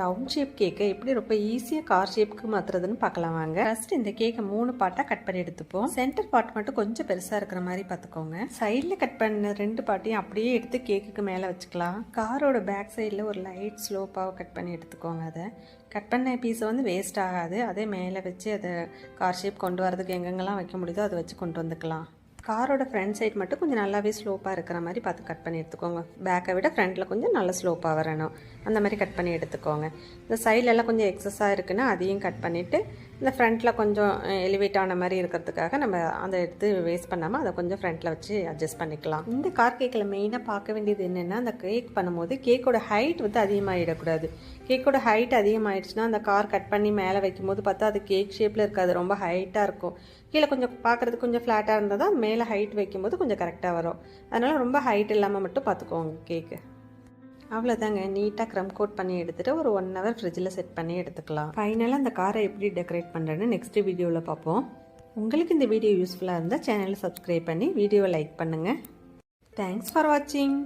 Round shape கேக்கை எப்படி ரொம்ப ஈஸியாக கார் ஷேப்புக்கு மாற்றுறதுன்னு பார்க்கலாம் வாங்க. ஃபர்ஸ்ட் இந்த கேக்கை 3 பார்ட்டாக கட் பண்ணி எடுத்துப்போம். சென்டர் பார்ட் மட்டும் கொஞ்சம் பெருசாக இருக்கிற மாதிரி பார்த்துக்கோங்க. சைடில் கட் பண்ண 2 பார்ட்டையும் அப்படியே எடுத்து கேக்குக்கு மேலே வச்சுக்கலாம். காரோட பேக் சைடில் ஒரு லைட் ஸ்லோப்பாக கட் பண்ணி எடுத்துக்கோங்க. அதை கட் பண்ண பீஸை வந்து வேஸ்ட் ஆகாது. அதே மேலே வச்சு அதை கார் ஷேப் கொண்டு வரதுக்கு எங்கெங்கெல்லாம் வைக்க முடியுதோ அதை வச்சு கொண்டு வந்துக்கலாம். காரோட ஃப்ரண்ட் சைட் மட்டும் கொஞ்சம் நல்லாவே ஸ்லோப்பாக இருக்கிற மாதிரி பார்த்து கட் பண்ணி எடுத்துக்கோங்க. பேக்கை விட ஃப்ரண்ட்டில் கொஞ்சம் நல்ல ஸ்லோப்பாக வரணும். அந்த மாதிரி கட் பண்ணி எடுத்துக்கோங்க. இந்த சைட்லலாம் கொஞ்சம் எக்ஸஸாக இருக்குன்னா அதையும் கட் பண்ணிவிட்டு இந்த ஃப்ரண்ட்டில் கொஞ்சம் எலிவேட் ஆன மாதிரி இருக்கிறதுக்காக நம்ம அதை எடுத்து வேஸ்ட் பண்ணாமல் அதை கொஞ்சம் ஃப்ரண்ட்டில் வச்சு அட்ஜஸ்ட் பண்ணிக்கலாம். இந்த கார் கேக்கில் மெயினாக பார்க்க வேண்டியது என்னென்னா, அந்த கேக் பண்ணும்போது கேக்கோட ஹைட் வந்து அதிகமாகிடக்கூடாது. கேக்கோட ஹைட் அதிகமாகிடுச்சுன்னா அந்த கார் கட் பண்ணி மேலே வைக்கும்போது பார்த்தா அது கேக் ஷேப்பில் இருக்காது, ரொம்ப ஹைட்டாக இருக்கும். கீழே கொஞ்சம் பார்க்குறதுக்கு கொஞ்சம் ஃப்ளாட்டாக இருந்தால் தான் மேலே ஹைட் வைக்கும்போது கொஞ்சம் கரெக்டாக வரும். அதனால் ரொம்ப ஹைட் இல்லாமல் மட்டும் பார்த்துக்கோங்க கேக்கு. அவ்வளோதாங்க, நீட்டாக க்ரம் கோட் பண்ணி எடுத்துகிட்டு ஒரு 1 hour ஃப்ரிட்ஜில் செட் பண்ணி எடுத்துக்கலாம். ஃபைனலாக அந்த காரை எப்படி டெக்கரேட் பண்ணுறேன்னு நெக்ஸ்ட் வீடியோவில் பார்ப்போம். உங்களுக்கு இந்த வீடியோ யூஸ்ஃபுல்லாக இருந்தால் சேனலை சப்ஸ்கிரைப் பண்ணி வீடியோவை லைக் பண்ணுங்கள். தேங்க்ஸ் ஃபார் வாட்சிங்.